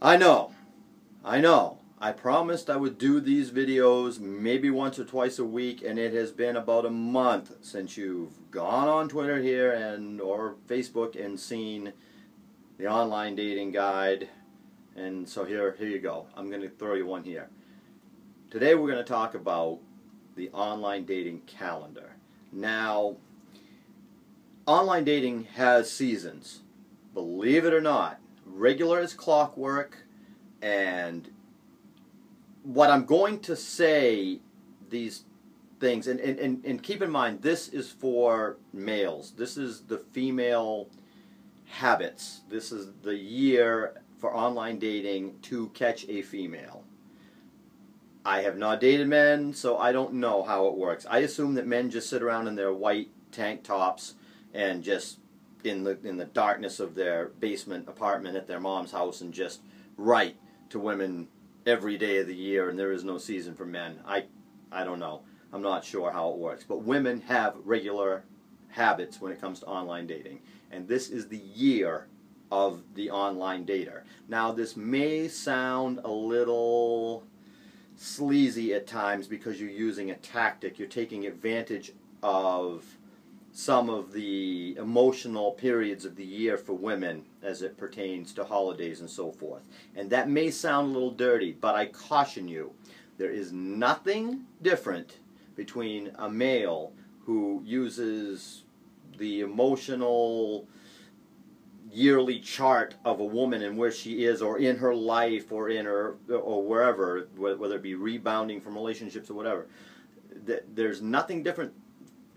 I know, I know. I promised I would do these videos maybe once or twice a week, and it has been about a month since you've gone on Twitter here and or Facebook and seen the online dating guide. And so here you go. I'm going to throw you one here. Today we're going to talk about the online dating calendar. Now, online dating has seasons. Believe it or not, regular as clockwork. And what I'm going to say, these things, and keep in mind, this is for males. This is the female habits. This is the year for online dating to catch a female. I have not dated men, so I don't know how it works. I assume that men just sit around in their white tank tops and just in the darkness of their basement apartment at their mom's house and just write to women every day of the year, and there is no season for men. I don't know. I'm not sure how it works. But women have regular habits when it comes to online dating. And this is the year of the online dater. Now, this may sound a little sleazy at times because you're using a tactic. You're taking advantage of some of the emotional periods of the year for women as it pertains to holidays and so forth. And that may sound a little dirty, but I caution you, there is nothing different between a male who uses the emotional yearly chart of a woman and where she is, or in her life, or in her, or wherever, whether it be rebounding from relationships or whatever. There's nothing different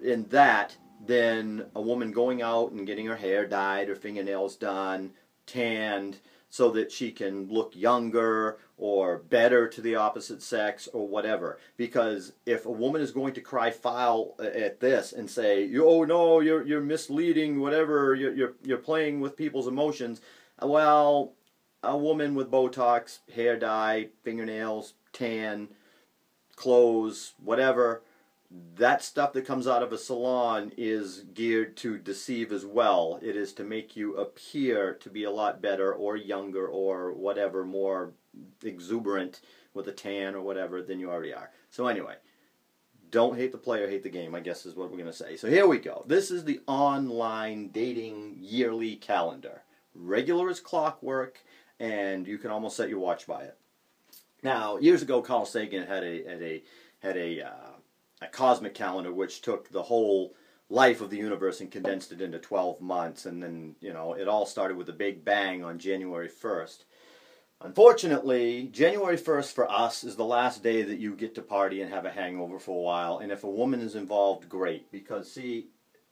in that than a woman going out and getting her hair dyed, her fingernails done, tanned, so that she can look younger or better to the opposite sex or whatever. Because if a woman is going to cry foul at this and say, "Oh no, you're misleading, whatever, you're playing with people's emotions," well, a woman with Botox, hair dye, fingernails, tan, clothes, whatever, that stuff that comes out of a salon is geared to deceive as well. It is to make you appear to be a lot better or younger or whatever, more exuberant with a tan or whatever than you already are. So anyway, don't hate the player, hate the game, I guess is what we're going to say. So here we go. This is the online dating yearly calendar. Regular as clockwork, and you can almost set your watch by it. Now, years ago, Carl Sagan had a cosmic calendar which took the whole life of the universe and condensed it into 12 months, and then, you know, it all started with a big bang on January 1st. Unfortunately, January 1st for us is the last day that you get to party and have a hangover for a while, and if a woman is involved, great, because, see,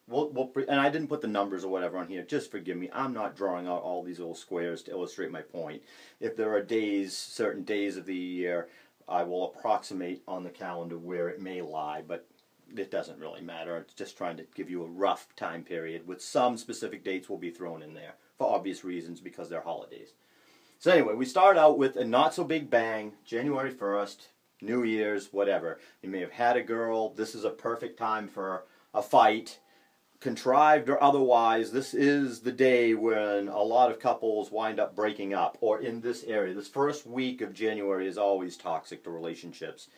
and I didn't put the numbers or whatever on here, just forgive me, I'm not drawing out all these little squares to illustrate my point. If there are days, certain days of the year, I will approximate on the calendar where it may lie, but it doesn't really matter. It's just trying to give you a rough time period with some specific dates will be thrown in there for obvious reasons because they're holidays. So anyway, we start out with a not so big bang, January 1st, New Year's, whatever. You may have had a girl. This is a perfect time for a fight. Contrived or otherwise, this is the day when a lot of couples wind up breaking up, or in this area. This first week of January is always toxic to relationships.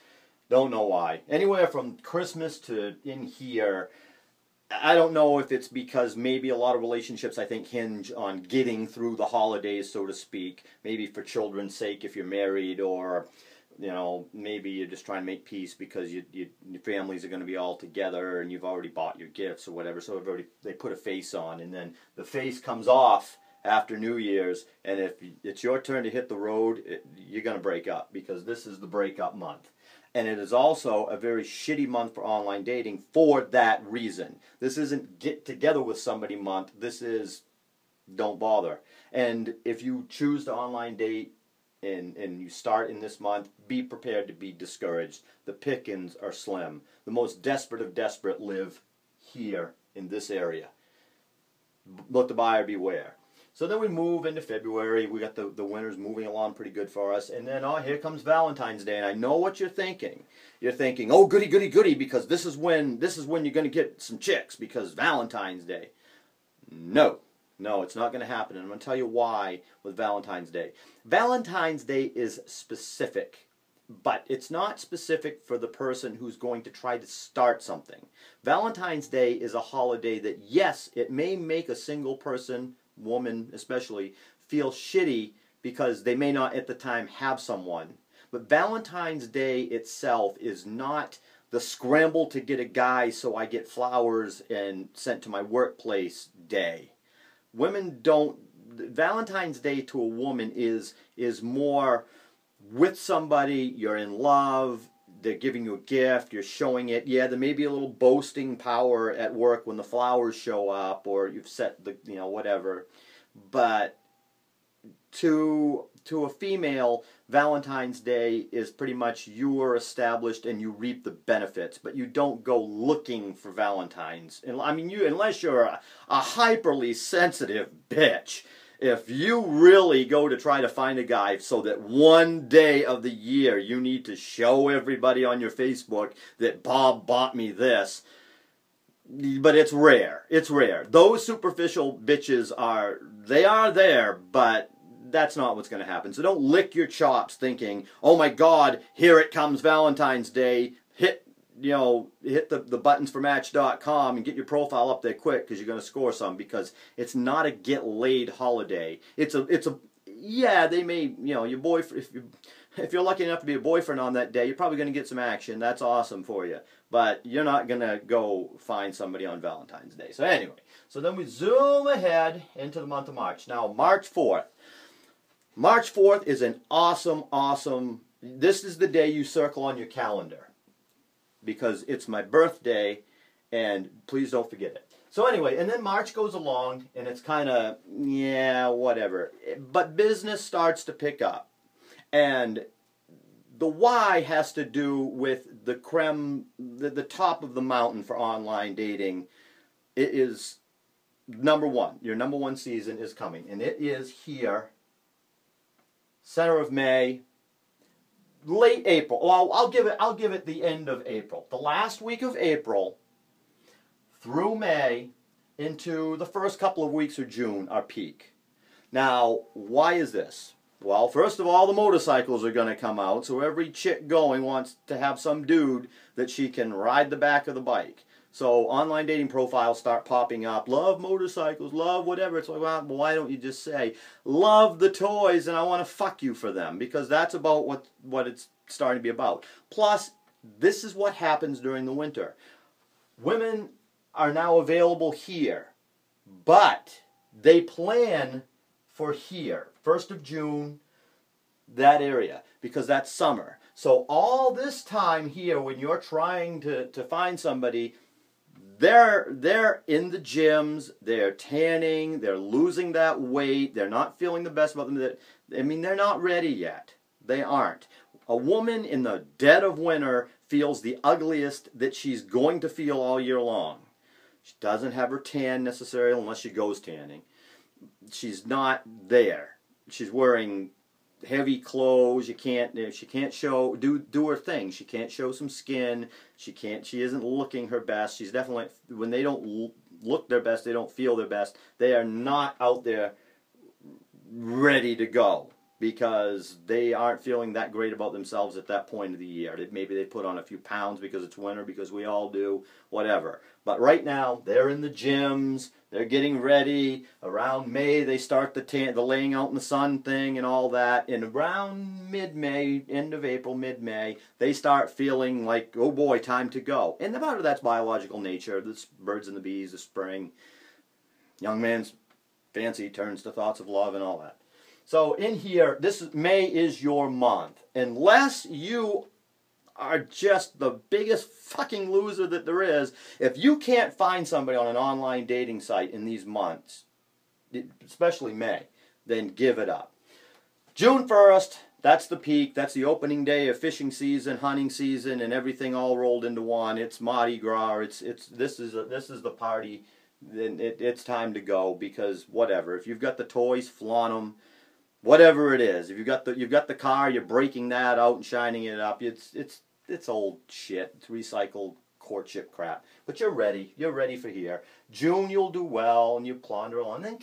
Don't know why. Anywhere from Christmas to in here, I don't know if it's because maybe a lot of relationships, I think, hinge on getting through the holidays, so to speak. Maybe for children's sake if you're married, or you know, maybe you're just trying to make peace because your families are going to be all together and you've already bought your gifts or whatever. So they put a face on, and then the face comes off after New Year's. And if it's your turn to hit the road, you're going to break up because this is the breakup month. And it is also a very shitty month for online dating for that reason. This isn't get together with somebody month. This is don't bother. And if you choose to online date, and you start in this month, be prepared to be discouraged. The pickings are slim. The most desperate of desperate live here in this area. Let the buyer beware. So then we move into February. We got the winters moving along pretty good for us. And then, oh, here comes Valentine's Day. And I know what you're thinking. You're thinking, oh, goody, goody, goody, because this is when you're going to get some chicks, because Valentine's Day. No. No, it's not going to happen. And I'm going to tell you why with Valentine's Day. Valentine's Day is specific, but it's not specific for the person who's going to try to start something. Valentine's Day is a holiday that, yes, it may make a single person, woman especially, feel shitty because they may not at the time have someone. But Valentine's Day itself is not the scramble to get a guy so I get flowers and sent to my workplace day. Women don't, Valentine's Day to a woman is more with somebody, you're in love, they're giving you a gift, you're showing it. Yeah, there may be a little boasting power at work when the flowers show up or you've set the, you know, whatever. But to a female, Valentine's Day is pretty much you are established and you reap the benefits, but you don't go looking for Valentine's. And I mean, unless you're a hyperly sensitive bitch, if you really go to try to find a guy so that one day of the year you need to show everybody on your Facebook that Bob bought me this, but it's rare. It's rare. Those superficial bitches are there, but that's not what's going to happen. So don't lick your chops thinking, oh my God, here it comes Valentine's Day. Hit the buttons for Match.com and get your profile up there quick because you're going to score some, because it's not a get laid holiday. Yeah, they may, your boyfriend, if you're lucky enough to be a boyfriend on that day, you're probably going to get some action. That's awesome for you. But you're not going to go find somebody on Valentine's Day. So anyway, so then we zoom ahead into the month of March. Now, March 4th. March 4th is an awesome, this is the day you circle on your calendar, because it's my birthday, and please don't forget it. So anyway, and then March goes along, and it's kind of, yeah, whatever. But business starts to pick up. And the why has to do with the creme, the top of the mountain for online dating. It is number one. Your number one season is coming, and it is here. Center of May, late April. Well, I'll give it the end of April. The last week of April through May into the first couple of weeks of June are peak. Now, why is this? Well, first of all, the motorcycles are going to come out, so every chick going wants to have some dude that she can ride the back of the bike. So online dating profiles start popping up. Love motorcycles, love whatever. It's like, well, why don't you just say, love the toys and I want to fuck you for them? Because that's about what it's starting to be about. Plus, this is what happens during the winter. Women are now available here, but they plan for here. 1st of June, that area, because that's summer. So all this time here, when you're trying to find somebody, they're in the gyms, they're tanning, they're losing that weight, they're not feeling the best about them. I mean, they're not ready yet. They aren't. A woman in the dead of winter feels the ugliest that she's going to feel all year long. She doesn't have her tan necessarily unless she goes tanning. She's not there. She's wearing heavy clothes. She can't show do her thing. She can't show some skin. She isn't looking her best. She's definitely, when they don't look their best, they don't feel their best. They are not out there ready to go because they aren't feeling that great about themselves at that point of the year. Maybe they put on a few pounds because it's winter, because we all do, whatever. But right now, they're in the gyms, they're getting ready. Around May, they start the laying out in the sun thing and all that. And around mid-May, end of April, mid-May, they start feeling like, oh boy, time to go. And part of that's biological nature, the birds and the bees, the spring. Young man's fancy turns to thoughts of love and all that. So in here, May is your month. Unless you are just the biggest fucking loser that there is, if you can't find somebody on an online dating site in these months, especially May, then give it up. June 1st, that's the peak. That's the opening day of fishing season, hunting season, and everything all rolled into one. It's Mardi Gras. This is the party. Then it's time to go, because whatever. If you've got the toys, flaunt them. Whatever it is, if you've got the car, you're breaking that out and shining it up. It's old shit. It's recycled courtship crap. But you're ready. You're ready for here. June, you'll do well, and you plunder along. Then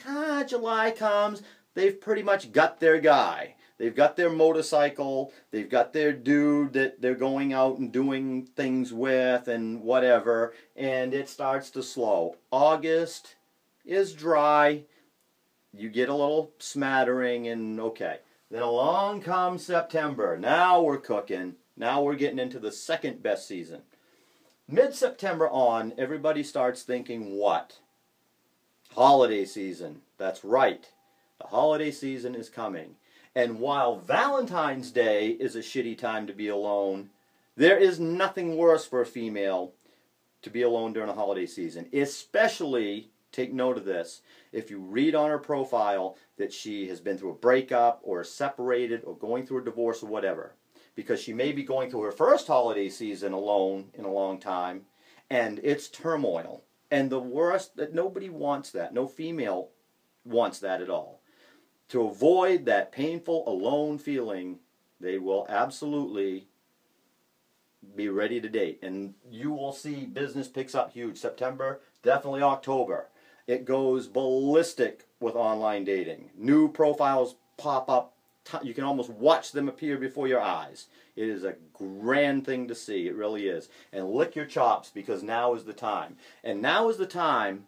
July comes. They've pretty much got their guy. They've got their motorcycle. They've got their dude that they're going out and doing things with and whatever. And it starts to slow. August is dry. You get a little smattering and okay. Then along comes September. Now we're cooking. Now we're getting into the second best season. Mid-September on, everybody starts thinking what? Holiday season. That's right. The holiday season is coming. And while Valentine's Day is a shitty time to be alone, there is nothing worse for a female to be alone during a holiday season. Especially, take note of this, if you read on her profile that she has been through a breakup or is separated or going through a divorce or whatever. Because she may be going through her first holiday season alone in a long time, and it's turmoil. And the worst, that nobody wants that. No female wants that at all. To avoid that painful alone feeling, they will absolutely be ready to date. And you will see business picks up huge. September, definitely October. It goes ballistic with online dating. New profiles pop up. You can almost watch them appear before your eyes. It is a grand thing to see. It really is. And lick your chops, because now is the time. And now is the time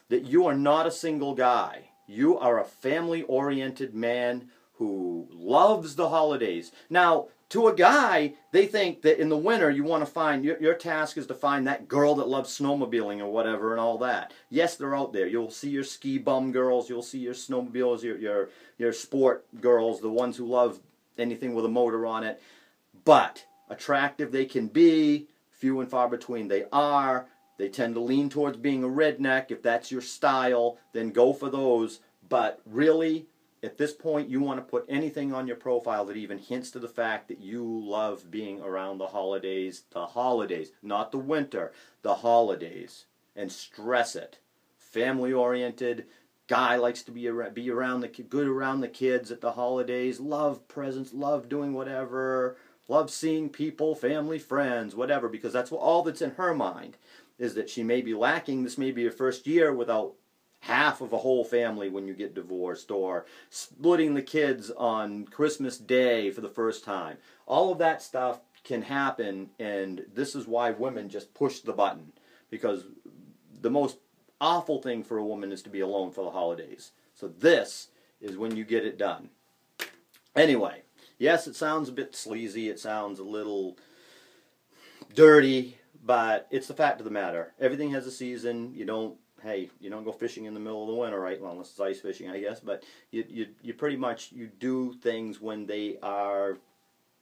that you are not a single guy. You are a family-oriented man who loves the holidays. Now, to a guy, they think that in the winter you want to find, your task is to find that girl that loves snowmobiling or whatever and all that. Yes, they're out there. You'll see your ski bum girls, you'll see your snowmobiles, your sport girls, the ones who love anything with a motor on it. But attractive they can be, few and far between they are. They tend to lean towards being a redneck. If that's your style, then go for those. But really, at this point, you want to put anything on your profile that even hints to the fact that you love being around the holidays, not the winter, the holidays, and stress it. Family-oriented, guy likes to be around the kids at the holidays, love presents, love doing whatever, love seeing people, family, friends, whatever, because that's all that's in her mind, is that she may be lacking. This may be her first year without half of a whole family when you get divorced, or splitting the kids on Christmas Day for the first time. All of that stuff can happen, and this is why women just push the button, because the most awful thing for a woman is to be alone for the holidays. So this is when you get it done. Anyway, yes, it sounds a bit sleazy, it sounds a little dirty, but it's the fact of the matter. Everything has a season. You don't go fishing in the middle of the winter, right? Well, unless it's ice fishing, I guess. But you pretty much, you do things when they are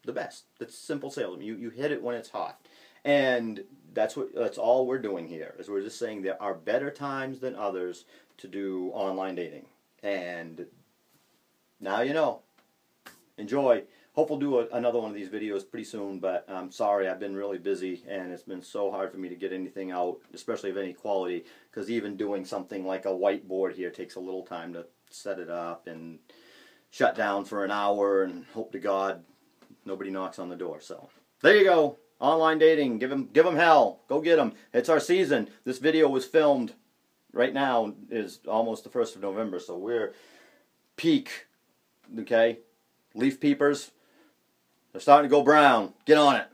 the best. That's simple salesman. You hit it when it's hot. And that's all we're doing here, is we're just saying there are better times than others to do online dating. And now you know. Enjoy. Hope we'll do another one of these videos pretty soon, but I'm sorry, I've been really busy, and it's been so hard for me to get anything out, especially of any quality, because even doing something like a whiteboard here takes a little time to set it up and shut down for an hour, and hope to God nobody knocks on the door. So there you go. Online dating. Give them hell. Go get them. It's our season. This video was filmed right now, is almost the 1st of November, so we're peak. Okay? Leaf peepers. They're starting to go brown. Get on it.